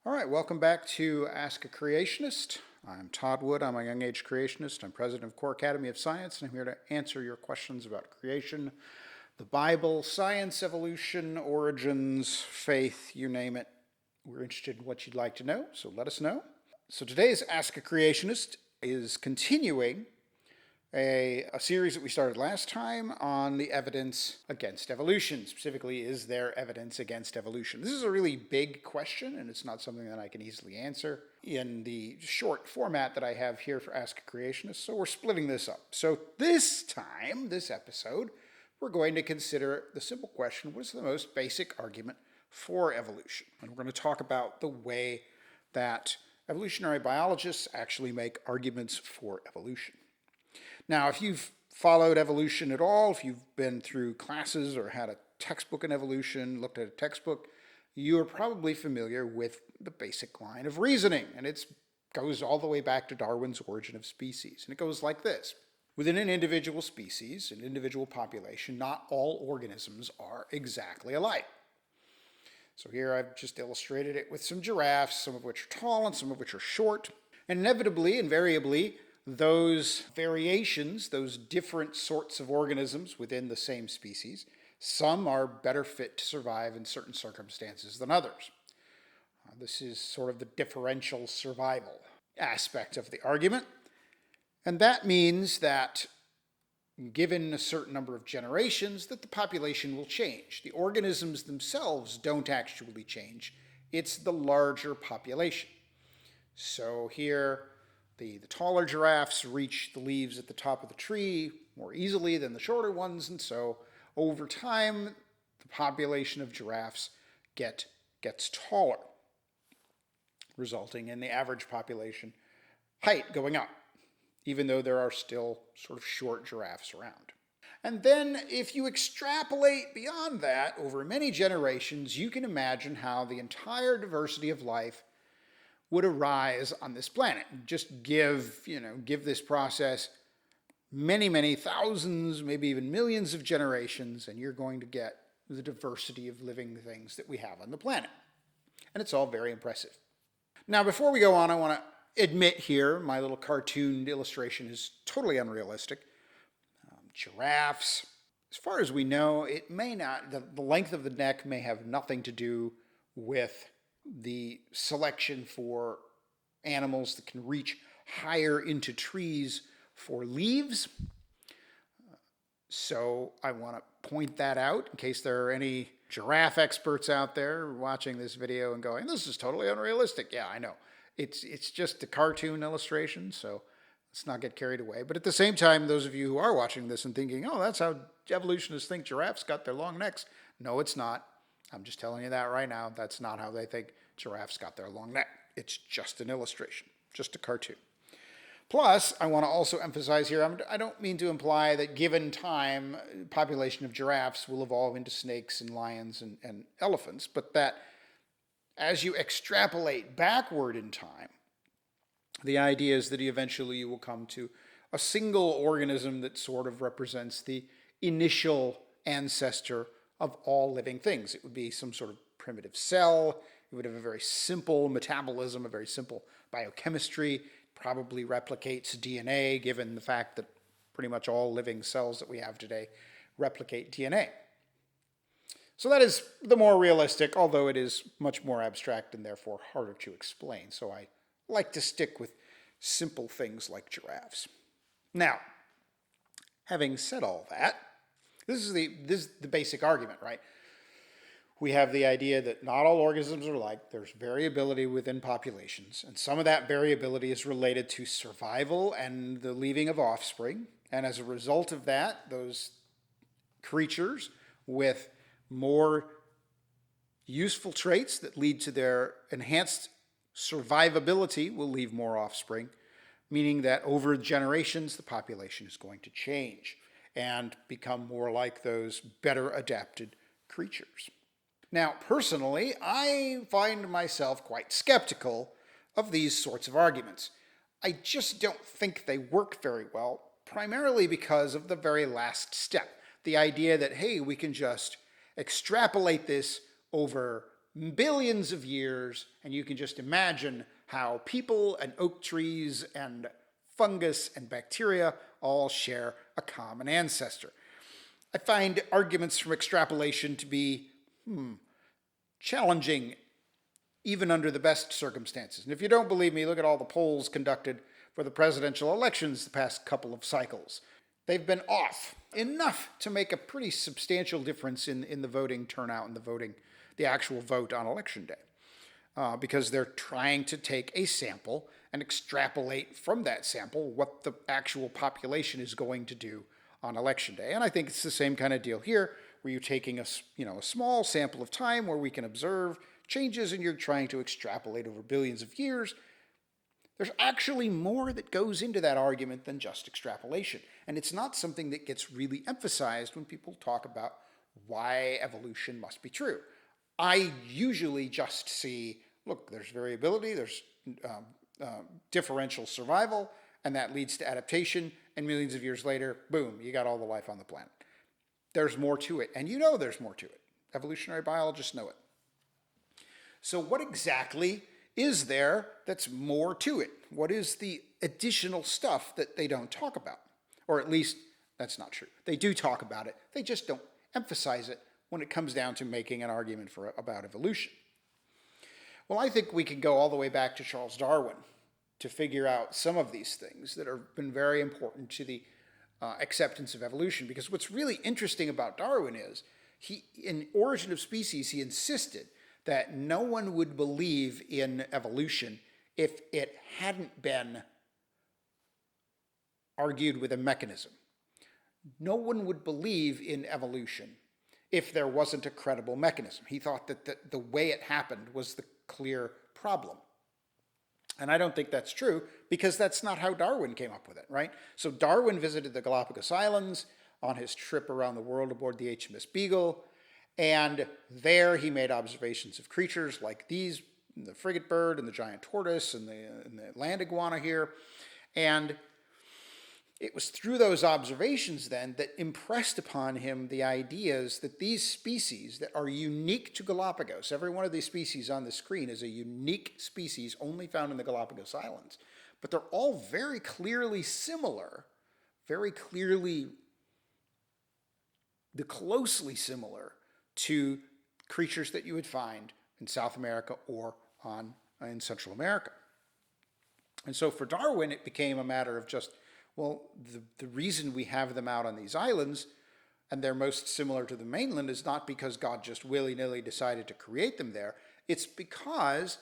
All right, welcome back to Ask a Creationist. I'm Todd Wood. I'm a young age creationist. I'm president of Core Academy of Science, and I'm here to answer your questions about creation, the Bible, science, evolution, origins, faith, you name it. We're interested in what you'd like to know, so let us know. So today's Ask a Creationist is continuing a series that we started last time on the evidence against evolution. Specifically, is there evidence against evolution? This is a really big question, and it's not something that I can easily answer in the short format that I have here for Ask a Creationist, so we're splitting this up. So this time, this episode, we're going to consider the simple question, what's the most basic argument for evolution? And we're going to talk about the way that evolutionary biologists actually make arguments for evolution. Now, if you've followed evolution at all, if you've been through classes or had a textbook in evolution, looked at a textbook, you are probably familiar with the basic line of reasoning. And it goes all the way back to Darwin's Origin of Species. And it goes like this. Within an individual species, an individual population, not all organisms are exactly alike. So here I've just illustrated it with some giraffes, some of which are tall and some of which are short. And inevitably, invariably, those variations, those different sorts of organisms within the same species, some are better fit to survive in certain circumstances than others. This is sort of the differential survival aspect of the argument. And that means that given a certain number of generations, that the population will change. The organisms themselves don't actually change. It's the larger population. So here, the taller giraffes reach the leaves at the top of the tree more easily than the shorter ones, and so over time, the population of giraffes gets taller, resulting in the average population height going up, even though there are still sort of short giraffes around. And then if you extrapolate beyond that over many generations, you can imagine how the entire diversity of life would arise on this planet. Just give this process many thousands, maybe even millions of generations, and you're going to get the diversity of living things that we have on the planet. And it's all very impressive. Now, before we go on, I want to admit here, my little cartoon illustration is totally unrealistic. Giraffes, as far as we know, it may not, the length of the neck may have nothing to do with the selection for animals that can reach higher into trees for leaves. So I want to point that out in case there are any giraffe experts out there watching this video and going, this is totally unrealistic. Yeah, I know. It's just a cartoon illustration, so let's not get carried away. But at the same time, those of you who are watching this and thinking, oh, that's how evolutionists think giraffes got their long necks. No, it's not. I'm just telling you that right now. That's not how they think giraffes got their long neck. It's just an illustration, just a cartoon. Plus, I want to also emphasize here, I don't mean to imply that given time, population of giraffes will evolve into snakes and lions and elephants, but that as you extrapolate backward in time, the idea is that eventually you will come to a single organism that sort of represents the initial ancestor of all living things. It would be some sort of primitive cell. It would have a very simple metabolism, a very simple biochemistry, probably replicates DNA, given the fact that pretty much all living cells that we have today replicate DNA. So that is the more realistic, although it is much more abstract and therefore harder to explain. So I like to stick with simple things like giraffes. Now, having said all that, this is the basic argument, right? We have the idea that not all organisms are alike. There's variability within populations, and some of that variability is related to survival and the leaving of offspring. And as a result of that, those creatures with more useful traits that lead to their enhanced survivability will leave more offspring, meaning that over generations, the population is going to change and become more like those better adapted creatures. Now, personally, I find myself quite skeptical of these sorts of arguments. I just don't think they work very well, primarily because of the very last step. The idea that, hey, we can just extrapolate this over billions of years, and you can just imagine how people and oak trees and fungus and bacteria all share a common ancestor. I find arguments from extrapolation to be challenging even under the best circumstances. And if you don't believe me, look at all the polls conducted for the presidential elections the past couple of cycles. They've been off enough to make a pretty substantial difference in the voting turnout and the actual vote on election day. Because they're trying to take a sample and extrapolate from that sample what the actual population is going to do on election day. And I think it's the same kind of deal here, where you're taking a small sample of time where we can observe changes, and you're trying to extrapolate over billions of years. There's actually more that goes into that argument than just extrapolation. And it's not something that gets really emphasized when people talk about why evolution must be true. I usually just see, look, there's variability, there's differential survival, and that leads to adaptation, and millions of years later, boom, you got all the life on the planet. There's more to it, and you know there's more to it. Evolutionary biologists know it. So what exactly is there that's more to it? What is the additional stuff that they don't talk about? Or at least, that's not true. They do talk about it, they just don't emphasize it when it comes down to making an argument about evolution. Well, I think we can go all the way back to Charles Darwin to figure out some of these things that have been very important to the acceptance of evolution. Because what's really interesting about Darwin is, in Origin of Species, he insisted that no one would believe in evolution if it hadn't been argued with a mechanism. No one would believe in evolution if there wasn't a credible mechanism. He thought that the way it happened was the clear problem. And I don't think that's true, because that's not how Darwin came up with it, right? So Darwin visited the Galapagos Islands on his trip around the world aboard the HMS Beagle, and there he made observations of creatures like these, the frigate bird and the giant tortoise and the land iguana here. And it was through those observations then that impressed upon him the ideas that these species that are unique to Galapagos, every one of these species on the screen is a unique species only found in the Galapagos Islands, but they're all very clearly similar, closely similar to creatures that you would find in South America or in Central America. And so for Darwin, it became a matter of just, well, the reason we have them out on these islands and they're most similar to the mainland is not because God just willy-nilly decided to create them there. It's because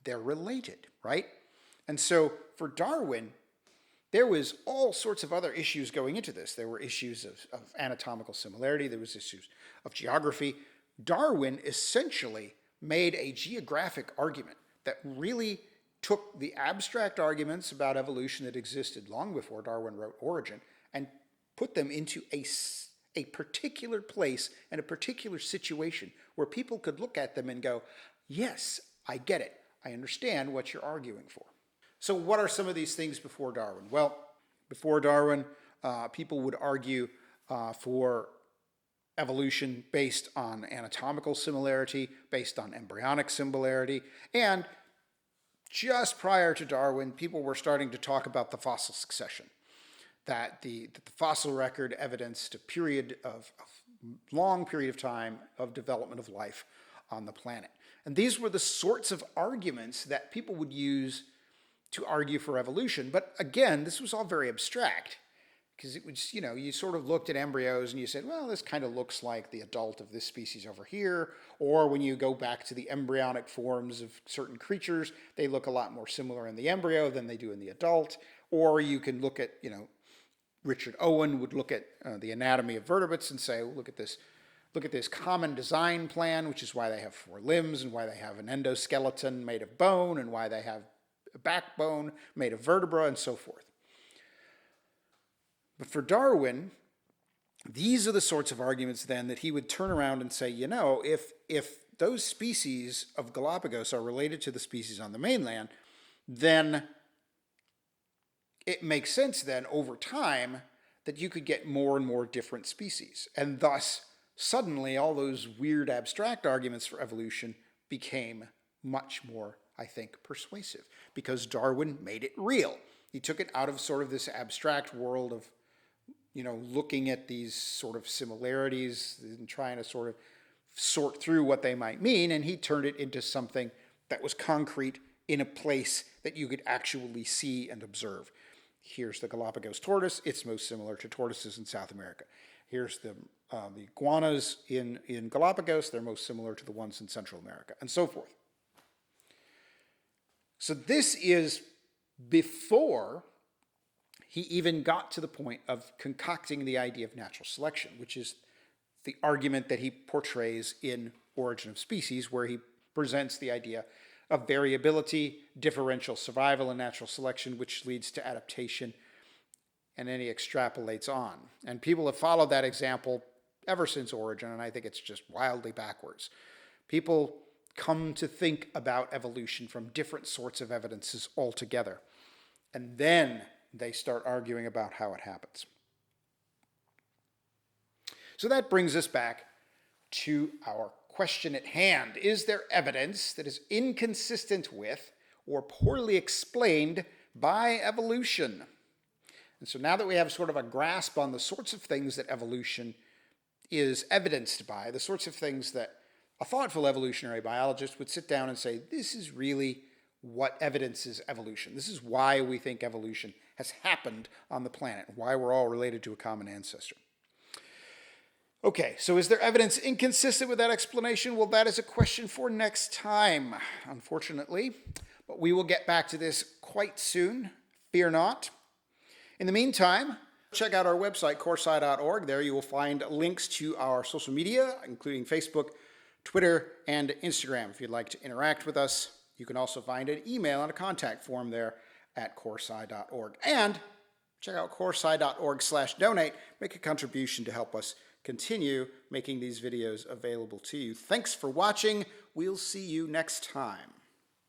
they're related, right? And so for Darwin, there was all sorts of other issues going into this. There were issues of anatomical similarity. There was issues of geography. Darwin essentially made a geographic argument that really took the abstract arguments about evolution that existed long before Darwin wrote Origin and put them into a particular place and a particular situation where people could look at them and go, yes, I get it. I understand what you're arguing for. So what are some of these things before Darwin? Well, before Darwin, people would argue for evolution based on anatomical similarity, based on embryonic similarity, and just prior to Darwin, people were starting to talk about the fossil succession, that the fossil record evidenced a long period of time of development of life on the planet. And these were the sorts of arguments that people would use to argue for evolution. But again, this was all very abstract, because it was, you sort of looked at embryos and you said, well, this kind of looks like the adult of this species over here. Or when you go back to the embryonic forms of certain creatures, they look a lot more similar in the embryo than they do in the adult. Or you can look at, Richard Owen would look at the anatomy of vertebrates and say, well, look at this common design plan, which is why they have 4 limbs and why they have an endoskeleton made of bone and why they have a backbone made of vertebra and so forth. But for Darwin, these are the sorts of arguments then that he would turn around and say, if those species of Galapagos are related to the species on the mainland, then it makes sense then over time that you could get more and more different species. And thus, suddenly, all those weird abstract arguments for evolution became much more, I think, persuasive, because Darwin made it real. He took it out of sort of this abstract world of, looking at these sort of similarities and trying to sort of sort through what they might mean, and he turned it into something that was concrete in a place that you could actually see and observe. Here's the Galapagos tortoise. It's most similar to tortoises in South America. Here's the iguanas in Galapagos. They're most similar to the ones in Central America, and so forth. So this is before he even got to the point of concocting the idea of natural selection, which is the argument that he portrays in Origin of Species, where he presents the idea of variability, differential survival, and natural selection, which leads to adaptation, and then he extrapolates on. And people have followed that example ever since Origin, and I think it's just wildly backwards. People come to think about evolution from different sorts of evidences altogether, and then they start arguing about how it happens. So that brings us back to our question at hand. Is there evidence that is inconsistent with or poorly explained by evolution? And so now that we have sort of a grasp on the sorts of things that evolution is evidenced by, the sorts of things that a thoughtful evolutionary biologist would sit down and say, this is really what evidences evolution. This is why we think evolution has happened on the planet, why we're all related to a common ancestor. Okay, so is there evidence inconsistent with that explanation? Well, that is a question for next time, unfortunately. But we will get back to this quite soon. Fear not. In the meantime, check out our website, coresci.org. There you will find links to our social media, including Facebook, Twitter, and Instagram. If you'd like to interact with us, you can also find an email and a contact form there at coresci.org. And check out coresci.org/donate. Make a contribution to help us continue making these videos available to you. Thanks for watching. We'll see you next time.